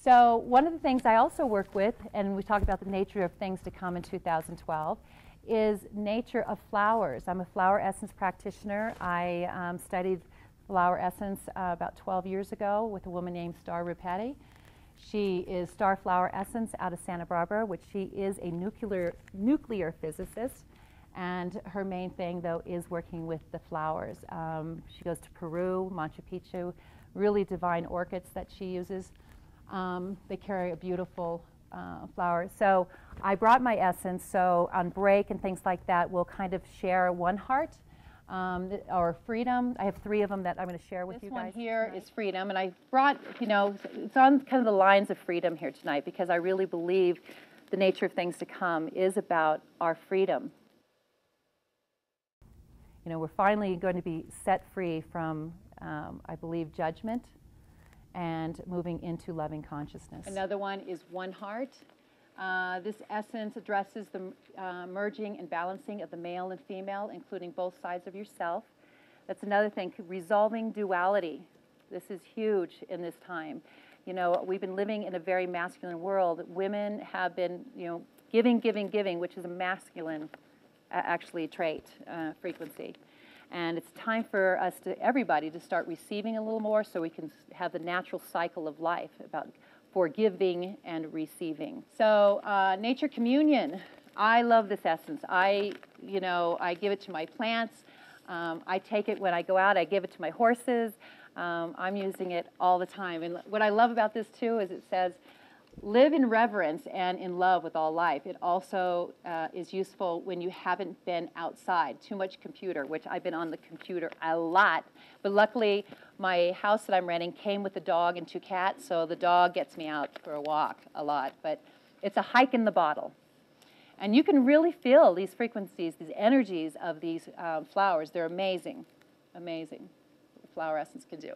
So one of the things I also work with, and we talk about the nature of things to come in 2012, is nature of flowers. I'm a flower essence practitioner. I studied flower essence about 12 years ago with a woman named Star Rupati. She is Star Flower Essence out of Santa Barbara, which she is a nuclear physicist. And her main thing, though, is working with the flowers. She goes to Peru, Machu Picchu, really divine orchids that she uses. They carry a beautiful flower. So I brought my essence, so on break and things like that, we'll kind of share one heart or freedom. I have 3 of them that I'm going to share with you guys. This one here tonight is freedom, and I brought, it's on kind of the lines of freedom here tonight because I really believe the nature of things to come is about our freedom. We're finally going to be set free from, I believe, judgment and moving into loving consciousness. Another one is one heart. This essence addresses the merging and balancing of the male and female, including both sides of yourself. That's another thing, resolving duality. This is huge in this time. We've been living in a very masculine world. Women have been, giving, which is a masculine actually trait, frequency. And it's time for us everybody to start receiving a little more so we can have the natural cycle of life about forgiving and receiving. So nature communion. I love this essence. I give it to my plants. I take it when I go out. I give it to my horses. I'm using it all the time. And what I love about this too is it says, live in reverence and in love with all life. It also is useful when you haven't been outside. Too much computer, which I've been on the computer a lot. But luckily, my house that I'm renting came with a dog and 2 cats, so the dog gets me out for a walk a lot. But it's a hike in the bottle. And you can really feel these frequencies, these energies of these flowers. They're amazing, amazing what flower essence can do.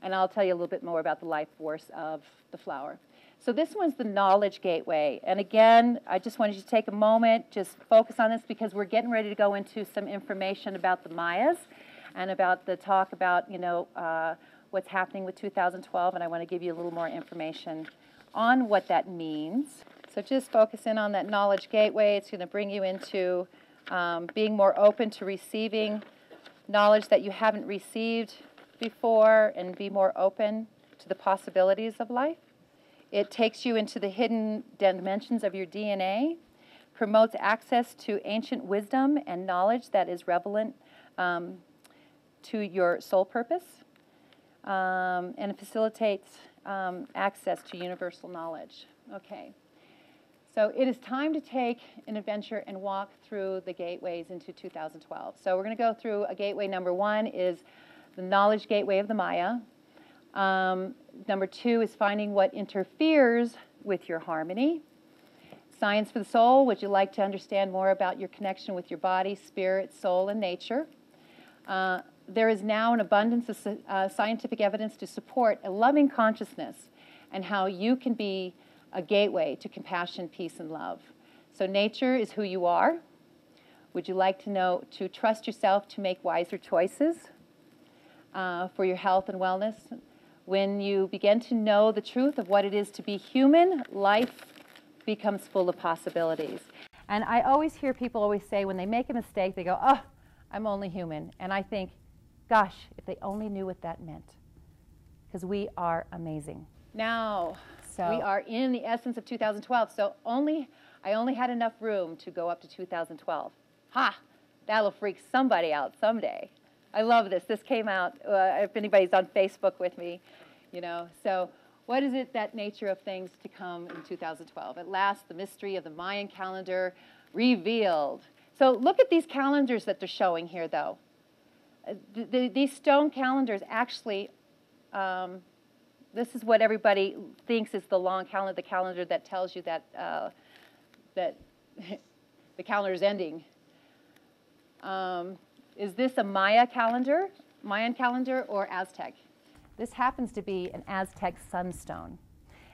And I'll tell you a little bit more about the life force of the flower. So this one's the knowledge gateway. And again, I just wanted you to take a moment, just focus on this because we're getting ready to go into some information about the Mayas and about the talk about, what's happening with 2012. And I want to give you a little more information on what that means. So just focus in on that knowledge gateway. It's going to bring you into being more open to receiving knowledge that you haven't received before and be more open to the possibilities of life. It takes you into the hidden dimensions of your DNA, promotes access to ancient wisdom and knowledge that is relevant to your soul purpose, and facilitates access to universal knowledge. Okay, so it is time to take an adventure and walk through the gateways into 2012. So we're going to go through a gateway. Number 1 is the knowledge gateway of the Maya. Number 2 is finding what interferes with your harmony. Science for the soul, would you like to understand more about your connection with your body, spirit, soul, and nature? There is now an abundance of scientific evidence to support a loving consciousness and how you can be a gateway to compassion, peace, and love. So nature is who you are. Would you like to know to trust yourself to make wiser choices for your health and wellness? When you begin to know the truth of what it is to be human, life becomes full of possibilities. And I always hear people always say when they make a mistake, they go, oh, I'm only human. And I think, gosh, if they only knew what that meant. Because we are amazing. Now, we are in the essence of 2012. So I only had enough room to go up to 2012. Ha! That'll freak somebody out someday. I love this. This came out, if anybody's on Facebook with me, So what is it that nature of things to come in 2012? At last, the mystery of the Mayan calendar revealed. So look at these calendars that they're showing here, though. These stone calendars actually, this is what everybody thinks is the long calendar, the calendar that tells you that, that the calendar is ending. Is this a Mayan calendar, or Aztec? This happens to be an Aztec sunstone.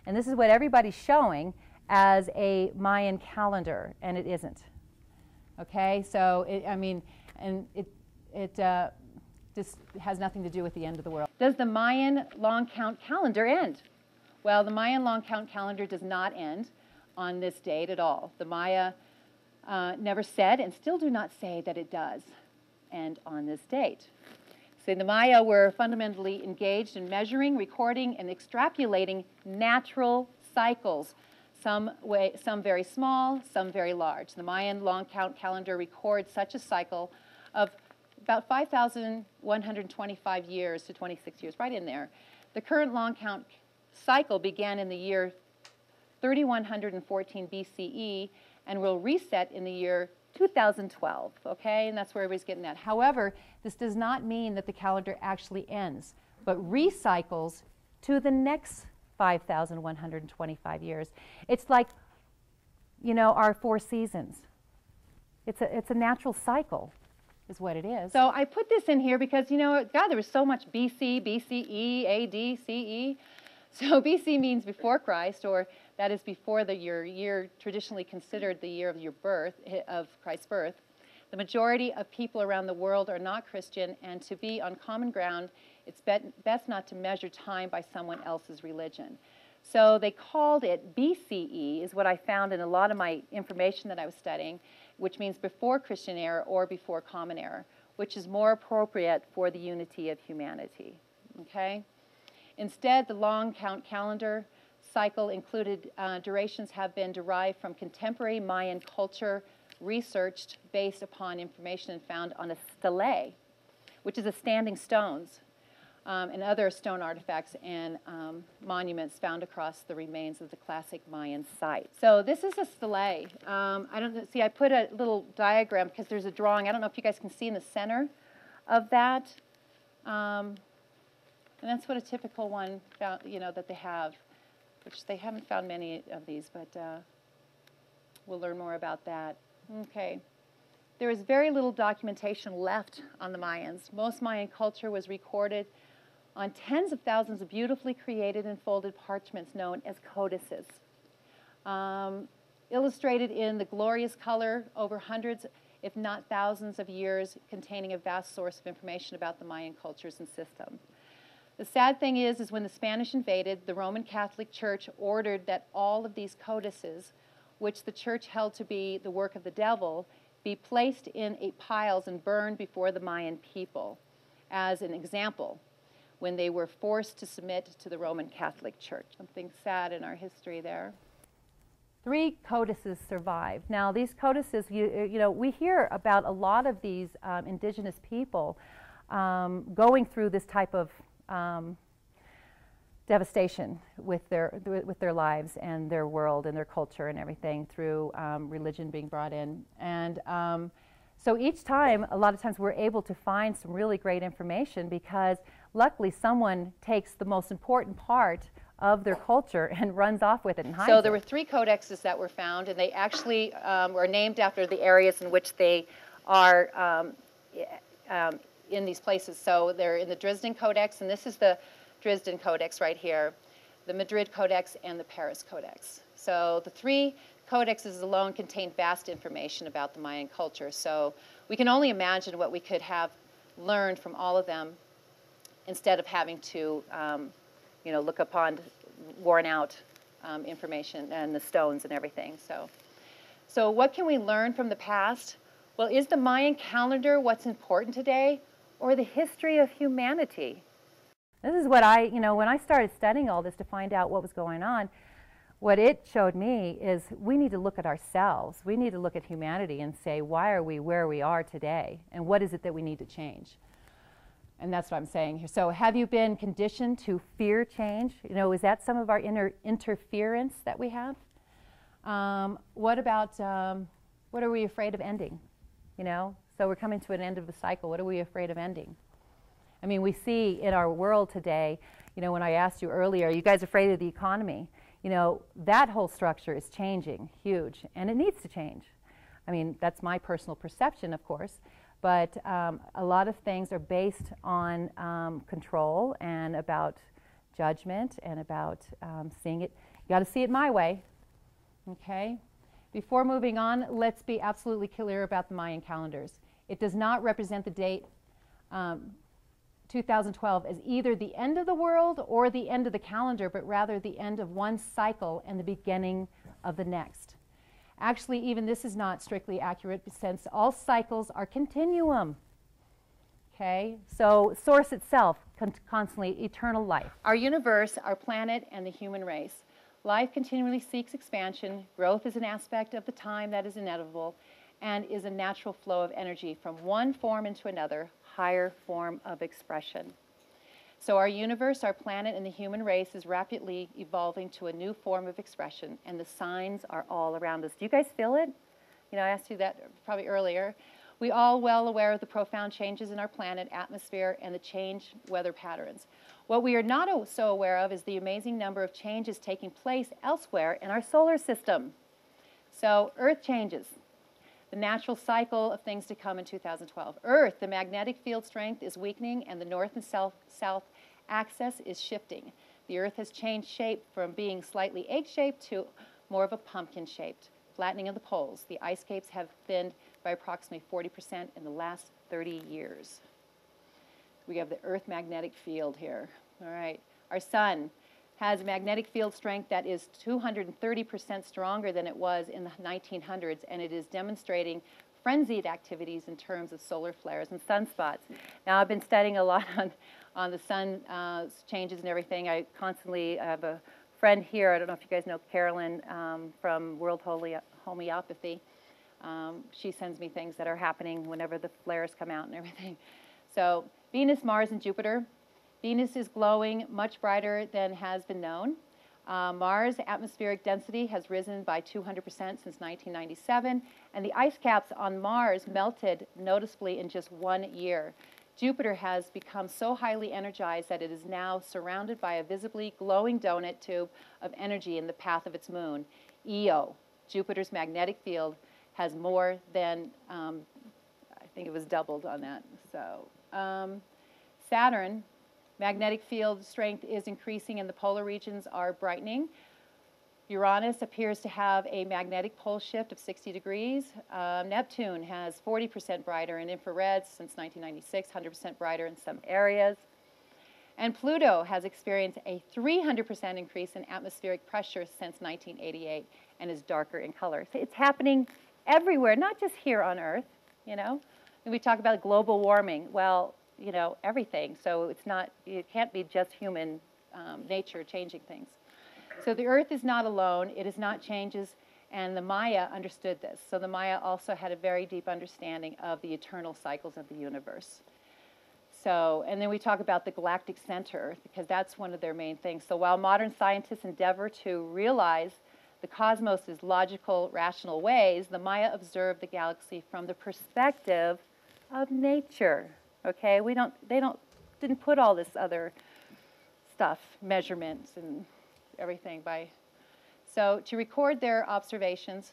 And this is what everybody's showing as a Mayan calendar, and it isn't. Okay, so it just has nothing to do with the end of the world. Does the Mayan long count calendar end? Well, the Mayan long count calendar does not end on this date at all. The Maya never said, and still do not say, that it does end on this date. So the Maya were fundamentally engaged in measuring, recording, and extrapolating natural cycles, some very small, some very large. The Mayan long count calendar records such a cycle of about 5,125 years to 26 years, right in there. The current long count cycle began in the year 3114 BCE and will reset in the year 2012, okay? And that's where everybody's getting that. However, this does not mean that the calendar actually ends, but recycles to the next 5,125 years. It's like, you know, our 4 seasons. It's a natural cycle, is what it is. So I put this in here because, you know, God, there was so much BC, BCE, AD, CE. So BC means before Christ, or that is before your year traditionally considered the year of your birth, of Christ's birth. The majority of people around the world are not Christian, and to be on common ground, it's best not to measure time by someone else's religion. So they called it BCE, is what I found in a lot of my information that I was studying, which means before Christian era or before Common Era, which is more appropriate for the unity of humanity, okay? Instead, the long count calendar cycle included durations have been derived from contemporary Mayan culture, researched based upon information found on a stele, which is a standing stones, and other stone artifacts and monuments found across the remains of the classic Mayan site. So this is a stele. I don't know, see, I put a little diagram because there's a drawing. I don't know if you guys can see in the center of that. And that's what a typical one, you know, that they have, which they haven't found many of these, but we'll learn more about that. Okay. There is very little documentation left on the Mayans. Most Mayan culture was recorded on tens of thousands of beautifully created and folded parchments known as codices, illustrated in the glorious color over hundreds, if not thousands of years, containing a vast source of information about the Mayan cultures and systems. The sad thing is when the Spanish invaded, the Roman Catholic Church ordered that all of these codices, which the church held to be the work of the devil, be placed in piles and burned before the Mayan people as an example when they were forced to submit to the Roman Catholic Church. Something sad in our history there. 3 codices survived. Now, these codices, you know, we hear about a lot of these indigenous people going through this type of devastation with their lives and their world and their culture and everything through religion being brought in. And so each time, a lot of times, we're able to find some really great information because luckily someone takes the most important part of their culture and runs off with it and hides it. So there were 3 codexes that were found, and they actually were named after the areas in which they are in these places. So they're in the Dresden Codex, and this is the Dresden Codex right here, the Madrid Codex, and the Paris Codex. So the 3 codexes alone contain vast information about the Mayan culture. So we can only imagine what we could have learned from all of them instead of having to you know, look upon worn out information and the stones and everything. So what can we learn from the past? Well, is the Mayan calendar what's important today, or the history of humanity? This is what you know, when I started studying all this to find out what was going on, what it showed me is we need to look at ourselves. We need to look at humanity and say, why are we where we are today? And what is it that we need to change? And that's what I'm saying here. So have you been conditioned to fear change? You know, is that some of our inner interference that we have? What about, what are we afraid of ending? You know, so we're coming to an end of the cycle. What are we afraid of ending? I mean, we see in our world today, you know, when I asked you earlier, are you guys afraid of the economy? You know, that whole structure is changing, huge, and it needs to change. I mean, that's my personal perception, of course, but a lot of things are based on control and about judgment and about seeing it. You got to see it my way, okay? Before moving on, let's be absolutely clear about the Mayan calendars. It does not represent the date 2012 as either the end of the world or the end of the calendar, but rather the end of one cycle and the beginning of the next. Actually, even this is not strictly accurate since all cycles are continuum. Okay, so source itself, constantly eternal life. Our universe, our planet, and the human race. Life continually seeks expansion. Growth is an aspect of the time that is inevitable and is a natural flow of energy from one form into another, higher form of expression. So our universe, our planet, and the human race is rapidly evolving to a new form of expression, and the signs are all around us. Do you guys feel it? You know, I asked you that probably earlier. We all well aware of the profound changes in our planet, atmosphere, and the changed weather patterns. What we are not so aware of is the amazing number of changes taking place elsewhere in our solar system. So Earth changes. The natural cycle of things to come in 2012. Earth, the magnetic field strength is weakening and the north and south axis is shifting. The Earth has changed shape from being slightly egg-shaped to more of a pumpkin-shaped. Flattening of the poles. The ice caps have thinned by approximately 40% in the last 30 years. We have the Earth magnetic field here. All right. Our sun has a magnetic field strength that is 230% stronger than it was in the 1900s, and it is demonstrating frenzied activities in terms of solar flares and sunspots. Now, I've been studying a lot on the sun changes and everything. I constantly have a friend here, I don't know if you guys know Carolyn from World Homeopathy. She sends me things that are happening whenever the flares come out and everything. So Venus, Mars, and Jupiter. Venus is glowing much brighter than has been known. Mars' atmospheric density has risen by 200% since 1997, and the ice caps on Mars melted noticeably in just 1 year. Jupiter has become so highly energized that it is now surrounded by a visibly glowing donut tube of energy in the path of its moon. Io, Jupiter's magnetic field, has more than, I think it was doubled on that. So Saturn, magnetic field strength is increasing and the polar regions are brightening. Uranus appears to have a magnetic pole shift of 60 degrees. Neptune has 40% brighter in infrared since 1996, 100% brighter in some areas. And Pluto has experienced a 300% increase in atmospheric pressure since 1988 and is darker in color. So it's happening everywhere, not just here on Earth, you know. And we talk about global warming. Well, you know, everything. So it's not, it can't be just human nature changing things. So the Earth is not alone. It is not changes, and the Maya understood this. So the Maya also had a very deep understanding of the eternal cycles of the universe. So, and then we talk about the galactic center, because that's one of their main things. So while modern scientists endeavor to realize the cosmos' logical, rational ways, the Maya observed the galaxy from the perspective of nature. Okay, they didn't put all this other stuff, measurements and everything by. So to record their observations,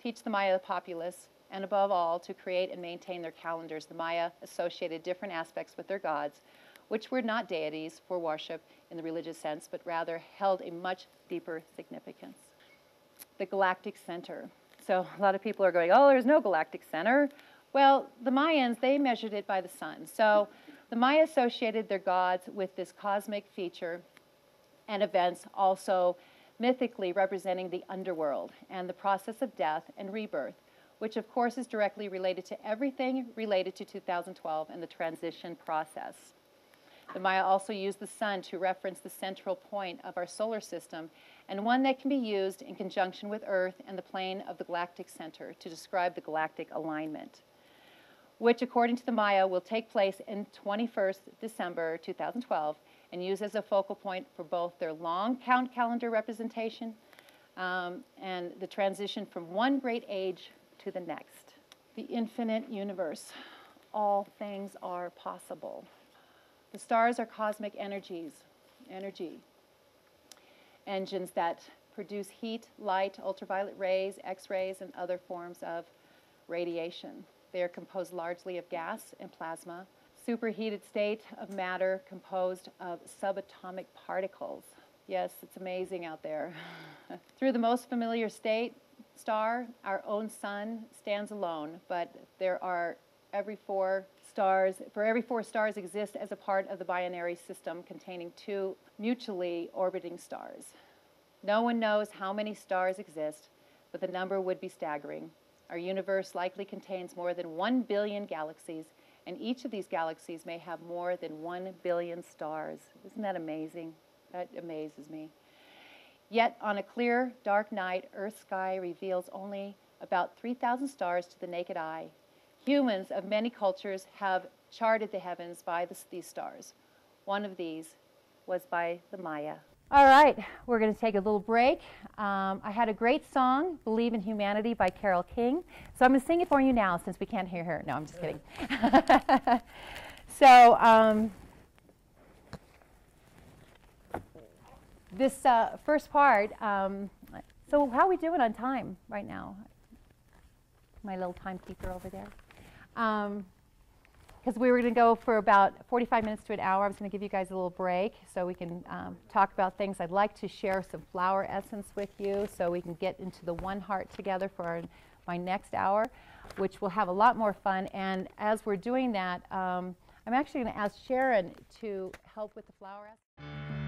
teach the Maya populace, and above all, to create and maintain their calendars, the Maya associated different aspects with their gods, which were not deities for worship in the religious sense, but rather held a much deeper significance. The galactic center. So a lot of people are going, oh, there's no galactic center. Well, the Mayans, they measured it by the sun. So the Maya associated their gods with this cosmic feature and events, also mythically representing the underworld and the process of death and rebirth, which of course is directly related to everything related to 2012 and the transition process. The Maya also used the sun to reference the central point of our solar system, and one that can be used in conjunction with Earth and the plane of the galactic center to describe the galactic alignment, which according to the Maya will take place in 21st December 2012 and used as a focal point for both their long count calendar representation and the transition from one great age to the next. The infinite universe. All things are possible. The stars are cosmic energy engines that produce heat, light, ultraviolet rays, X-rays, and other forms of radiation. They are composed largely of gas and plasma, superheated state of matter composed of subatomic particles. Yes, it's amazing out there. Through the most familiar star, our own sun stands alone, but there are every 4 stars, for every 4 stars exist as a part of the binary system containing 2 mutually orbiting stars. No one knows how many stars exist, but the number would be staggering. Our universe likely contains more than 1 billion galaxies, and each of these galaxies may have more than 1 billion stars. Isn't that amazing? That amazes me. Yet, on a clear, dark night, Earth's sky reveals only about 3,000 stars to the naked eye. Humans of many cultures have charted the heavens by these stars. One of these was by the Maya. All right, we're going to take a little break. I had a great song, Believe in Humanity by Carole King. So I'm going to sing it for you now since we can't hear her. No, I'm just kidding. So this first part, so how are we doing on time right now? My little timekeeper over there. Because we were going to go for about 45 minutes to an hour. I was going to give you guys a little break so we can talk about things. I'd like to share some flower essence with you so we can get into the one heart together for my next hour, which will have a lot more fun. And as we're doing that, I'm actually going to ask Sharon to help with the flower essence.